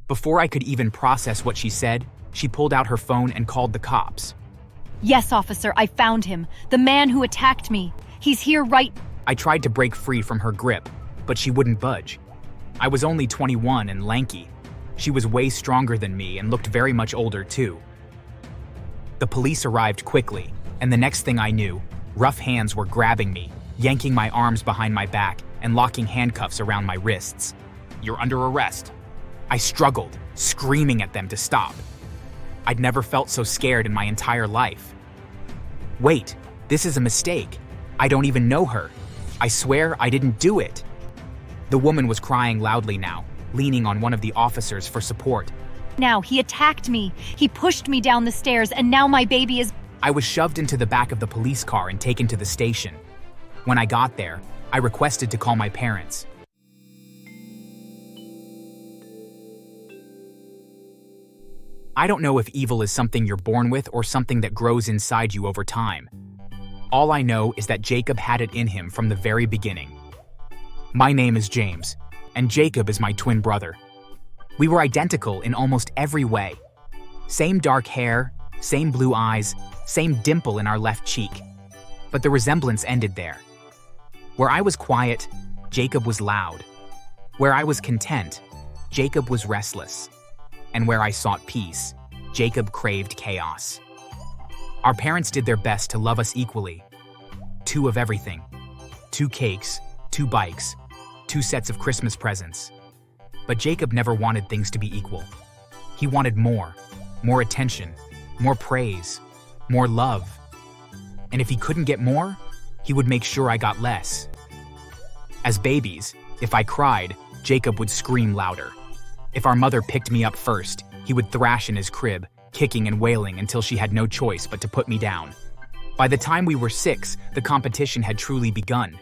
Before I could even process what she said, she pulled out her phone and called the cops. Yes, officer, I found him. The man who attacked me. He's here right... I tried to break free from her grip, but she wouldn't budge. I was only 21 and lanky. She was way stronger than me and looked very much older too. The police arrived quickly, and the next thing I knew, rough hands were grabbing me, yanking my arms behind my back and locking handcuffs around my wrists. "You're under arrest." I struggled, screaming at them to stop. I'd never felt so scared in my entire life. Wait, this is a mistake. I don't even know her. I swear I didn't do it. The woman was crying loudly now, leaning on one of the officers for support. Now, he attacked me. He pushed me down the stairs, and now my baby is... I was shoved into the back of the police car and taken to the station. When I got there, I requested to call my parents. I don't know if evil is something you're born with or something that grows inside you over time. All I know is that Jacob had it in him from the very beginning. My name is James, and Jacob is my twin brother. We were identical in almost every way. Same dark hair, same blue eyes, same dimple in our left cheek. But the resemblance ended there. Where I was quiet, Jacob was loud. Where I was content, Jacob was restless. And where I sought peace, Jacob craved chaos. Our parents did their best to love us equally. 2 of everything. 2 cakes, 2 bikes, 2 sets of Christmas presents. But Jacob never wanted things to be equal. He wanted more attention, more praise, more love. And if he couldn't get more, he would make sure I got less. As babies, if I cried, Jacob would scream louder. If our mother picked me up first, he would thrash in his crib, kicking and wailing until she had no choice but to put me down. By the time we were 6, the competition had truly begun.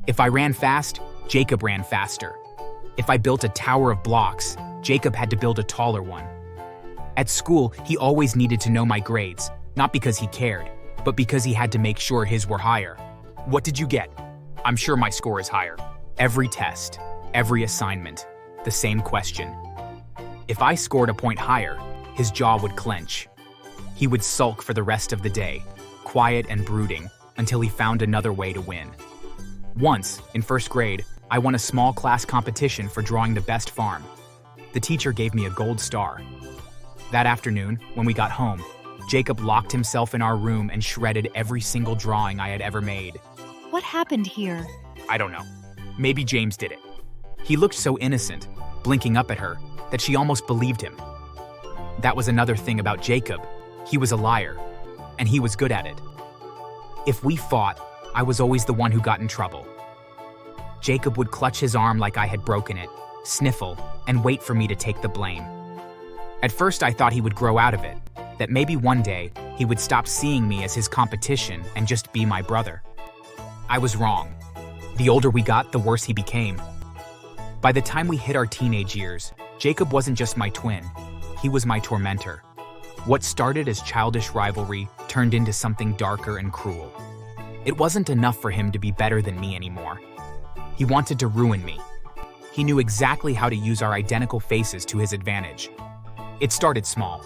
If I ran fast, Jacob ran faster. If I built a tower of blocks, Jacob had to build a taller one. At school, he always needed to know my grades, not because he cared, but because he had to make sure his were higher. "What did you get?" "I'm sure my score is higher." Every test, every assignment, the same question. If I scored a point higher, his jaw would clench. He would sulk for the rest of the day, quiet and brooding, until he found another way to win. Once, in 1st grade, I won a small class competition for drawing the best farm. The teacher gave me a gold star. That afternoon, when we got home, Jacob locked himself in our room and shredded every single drawing I had ever made. What happened here? I don't know. Maybe James did it. He looked so innocent, blinking up at her, that she almost believed him. That was another thing about Jacob. He was a liar, and he was good at it. If we fought, I was always the one who got in trouble. Jacob would clutch his arm like I had broken it, sniffle, and wait for me to take the blame. At first I thought he would grow out of it, that maybe one day he would stop seeing me as his competition and just be my brother. I was wrong. The older we got, the worse he became. By the time we hit our teenage years, Jacob wasn't just my twin, he was my tormentor. What started as childish rivalry turned into something darker and cruel. It wasn't enough for him to be better than me anymore. He wanted to ruin me. He knew exactly how to use our identical faces to his advantage. It started small.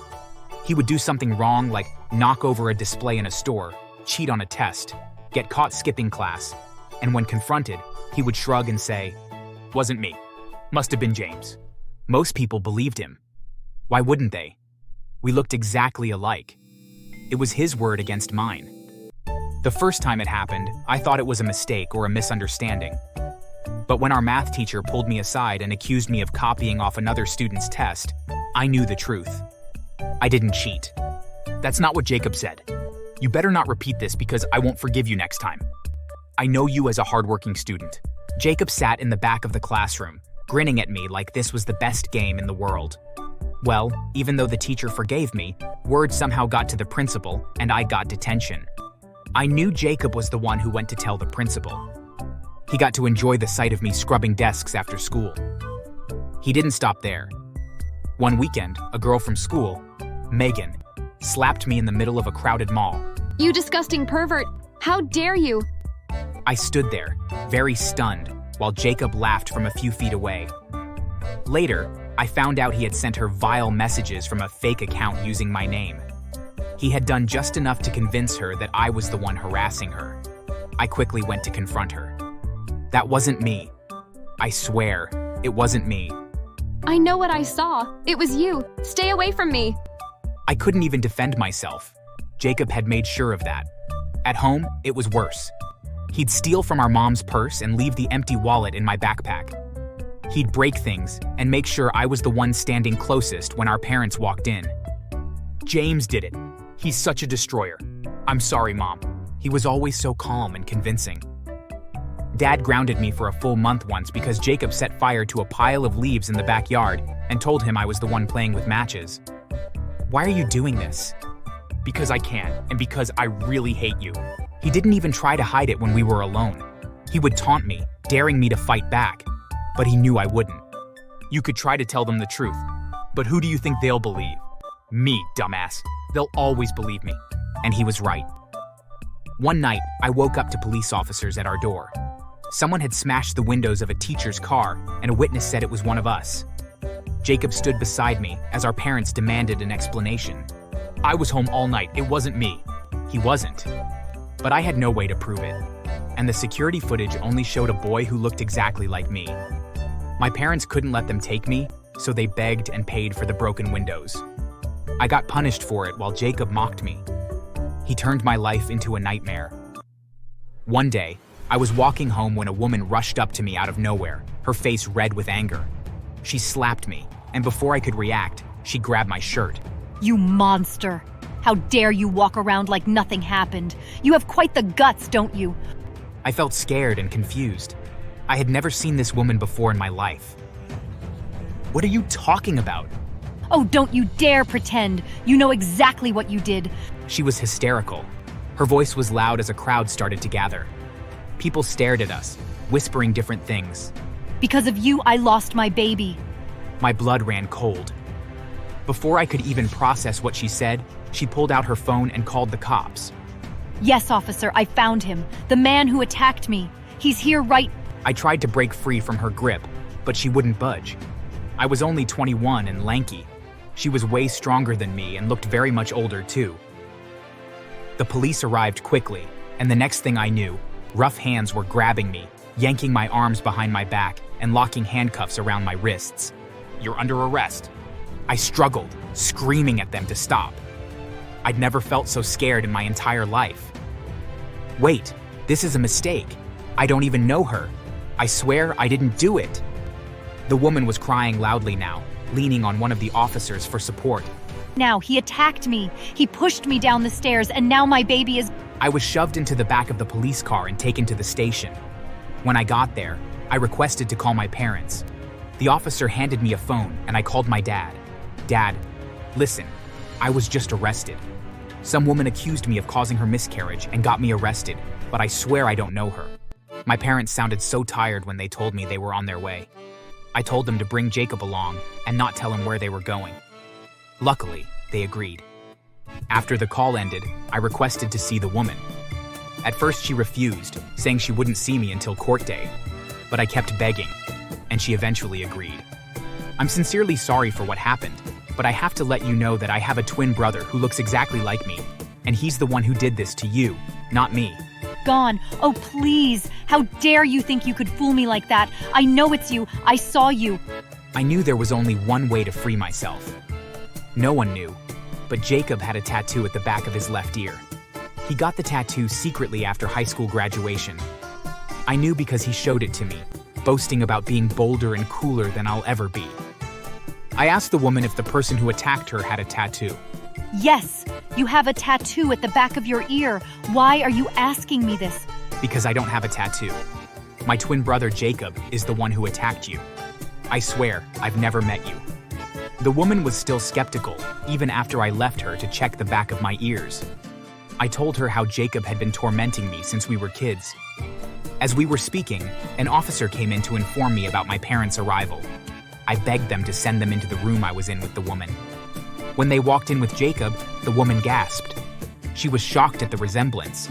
He would do something wrong like knock over a display in a store, cheat on a test, get caught skipping class, and when confronted, he would shrug and say, "Wasn't me. Must have been James." Most people believed him. Why wouldn't they? We looked exactly alike. It was his word against mine. The first time it happened, I thought it was a mistake or a misunderstanding. But when our math teacher pulled me aside and accused me of copying off another student's test, I knew the truth. I didn't cheat. That's not what Jacob said. "You better not repeat this because I won't forgive you next time. I know you as a hardworking student." Jacob sat in the back of the classroom, grinning at me like this was the best game in the world. Well, even though the teacher forgave me, word somehow got to the principal and I got detention. I knew Jacob was the one who went to tell the principal. He got to enjoy the sight of me scrubbing desks after school. He didn't stop there. One weekend, a girl from school, Megan, slapped me in the middle of a crowded mall. "You disgusting pervert! How dare you!" I stood there, very stunned, while Jacob laughed from a few feet away. Later, I found out he had sent her vile messages from a fake account using my name. He had done just enough to convince her that I was the one harassing her. I quickly went to confront her. That wasn't me. I swear, it wasn't me. I know what I saw. It was you. Stay away from me. I couldn't even defend myself. Jacob had made sure of that. At home, it was worse. He'd steal from our mom's purse and leave the empty wallet in my backpack. He'd break things and make sure I was the one standing closest when our parents walked in. James did it. He's such a destroyer. I'm sorry, Mom. He was always so calm and convincing. Dad grounded me for a full month once because Jacob set fire to a pile of leaves in the backyard and told him I was the one playing with matches. Why are you doing this? Because I can, and because I really hate you. He didn't even try to hide it when we were alone. He would taunt me, daring me to fight back, but he knew I wouldn't. You could try to tell them the truth, but who do you think they'll believe? Me, dumbass. They'll always believe me. And he was right. One night, I woke up to police officers at our door. Someone had smashed the windows of a teacher's car, and a witness said it was one of us. Jacob stood beside me as our parents demanded an explanation. I was home all night. It wasn't me. He wasn't. But I had no way to prove it. And the security footage only showed a boy who looked exactly like me. My parents couldn't let them take me, so they begged and paid for the broken windows. I got punished for it while Jacob mocked me. He turned my life into a nightmare. One day, I was walking home when a woman rushed up to me out of nowhere, her face red with anger. She slapped me, and before I could react, she grabbed my shirt. You monster! How dare you walk around like nothing happened? You have quite the guts, don't you? I felt scared and confused. I had never seen this woman before in my life. What are you talking about? Oh, don't you dare pretend! You know exactly what you did. She was hysterical. Her voice was loud as a crowd started to gather. People stared at us, whispering different things. Because of you, I lost my baby. My blood ran cold. Before I could even process what she said, she pulled out her phone and called the cops. Yes, officer, I found him. The man who attacked me. He's here right... I tried to break free from her grip, but she wouldn't budge. I was only 21 and lanky. She was way stronger than me and looked very much older too. The police arrived quickly, and the next thing I knew, rough hands were grabbing me, yanking my arms behind my back and locking handcuffs around my wrists. You're under arrest. I struggled, screaming at them to stop. I'd never felt so scared in my entire life. Wait, this is a mistake. I don't even know her. I swear I didn't do it. The woman was crying loudly now, leaning on one of the officers for support. Now, he attacked me. He pushed me down the stairs, and now my baby is... I was shoved into the back of the police car and taken to the station. When I got there, I requested to call my parents. The officer handed me a phone, and I called my dad. Dad, listen, I was just arrested. Some woman accused me of causing her miscarriage and got me arrested, but I swear I don't know her. My parents sounded so tired when they told me they were on their way. I told them to bring Jacob along and not tell him where they were going. Luckily, they agreed. After the call ended, I requested to see the woman. At first, she refused, saying she wouldn't see me until court day. But I kept begging, and she eventually agreed. I'm sincerely sorry for what happened, but I have to let you know that I have a twin brother who looks exactly like me, and he's the one who did this to you, not me. Gone. Oh, please. How dare you think you could fool me like that? I know it's you. I saw you. I knew there was only one way to free myself. No one knew, but Jacob had a tattoo at the back of his left ear. He got the tattoo secretly after high school graduation. I knew because he showed it to me, boasting about being bolder and cooler than I'll ever be. I asked the woman if the person who attacked her had a tattoo. Yes, you have a tattoo at the back of your ear. Why are you asking me this? Because I don't have a tattoo. My twin brother Jacob is the one who attacked you. I swear, I've never met you. The woman was still skeptical, even after I left her to check the back of my ears. I told her how Jacob had been tormenting me since we were kids. As we were speaking, an officer came in to inform me about my parents' arrival. I begged them to send them into the room I was in with the woman. When they walked in with Jacob, the woman gasped. She was shocked at the resemblance.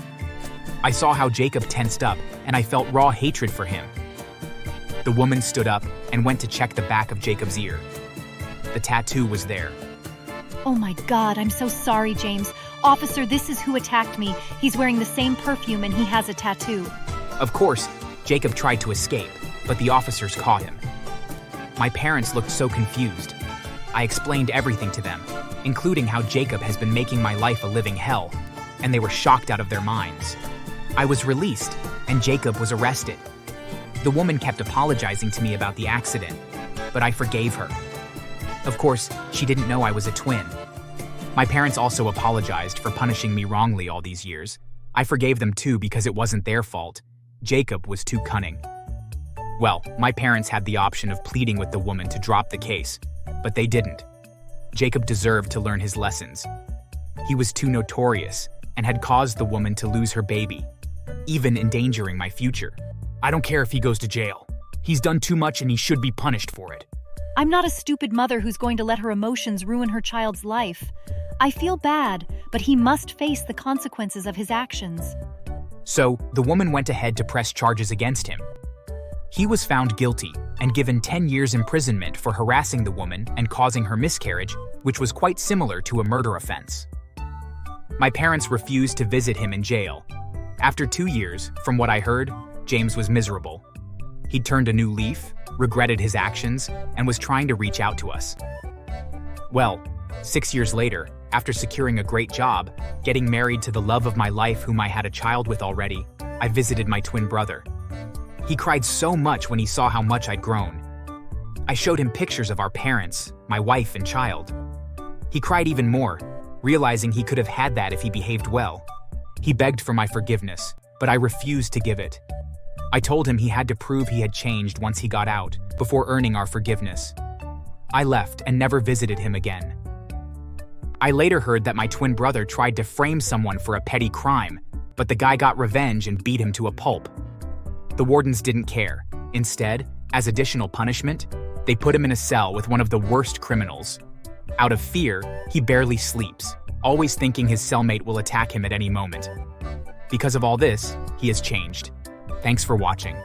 I saw how Jacob tensed up, and I felt raw hatred for him. The woman stood up and went to check the back of Jacob's ear. The tattoo was there. Oh my God, I'm so sorry, James. Officer, this is who attacked me. He's wearing the same perfume and he has a tattoo. Of course, Jacob tried to escape, but the officers caught him. My parents looked so confused. I explained everything to them, including how Jacob has been making my life a living hell, and they were shocked out of their minds. I was released, and Jacob was arrested. The woman kept apologizing to me about the accident, but I forgave her. Of course, she didn't know I was a twin. My parents also apologized for punishing me wrongly all these years. I forgave them too because it wasn't their fault. Jacob was too cunning. Well, my parents had the option of pleading with the woman to drop the case, but they didn't. Jacob deserved to learn his lessons. He was too notorious and had caused the woman to lose her baby, even endangering my future. I don't care if he goes to jail. He's done too much and he should be punished for it. I'm not a stupid mother who's going to let her emotions ruin her child's life. I feel bad, but he must face the consequences of his actions. So, the woman went ahead to press charges against him. He was found guilty and given 10 years imprisonment for harassing the woman and causing her miscarriage, which was quite similar to a murder offense. My parents refused to visit him in jail. After 2 years, from what I heard, James was miserable. He'd turned a new leaf, regretted his actions, and was trying to reach out to us. Well, 6 years later, after securing a great job, getting married to the love of my life whom I had a child with already, I visited my twin brother. He cried so much when he saw how much I'd grown. I showed him pictures of our parents, my wife and child. He cried even more, realizing he could have had that if he behaved well. He begged for my forgiveness, but I refused to give it. I told him he had to prove he had changed once he got out, before earning our forgiveness. I left and never visited him again. I later heard that my twin brother tried to frame someone for a petty crime, but the guy got revenge and beat him to a pulp. The wardens didn't care. Instead, as additional punishment, they put him in a cell with one of the worst criminals. Out of fear, he barely sleeps, always thinking his cellmate will attack him at any moment. Because of all this, he has changed. Thanks for watching.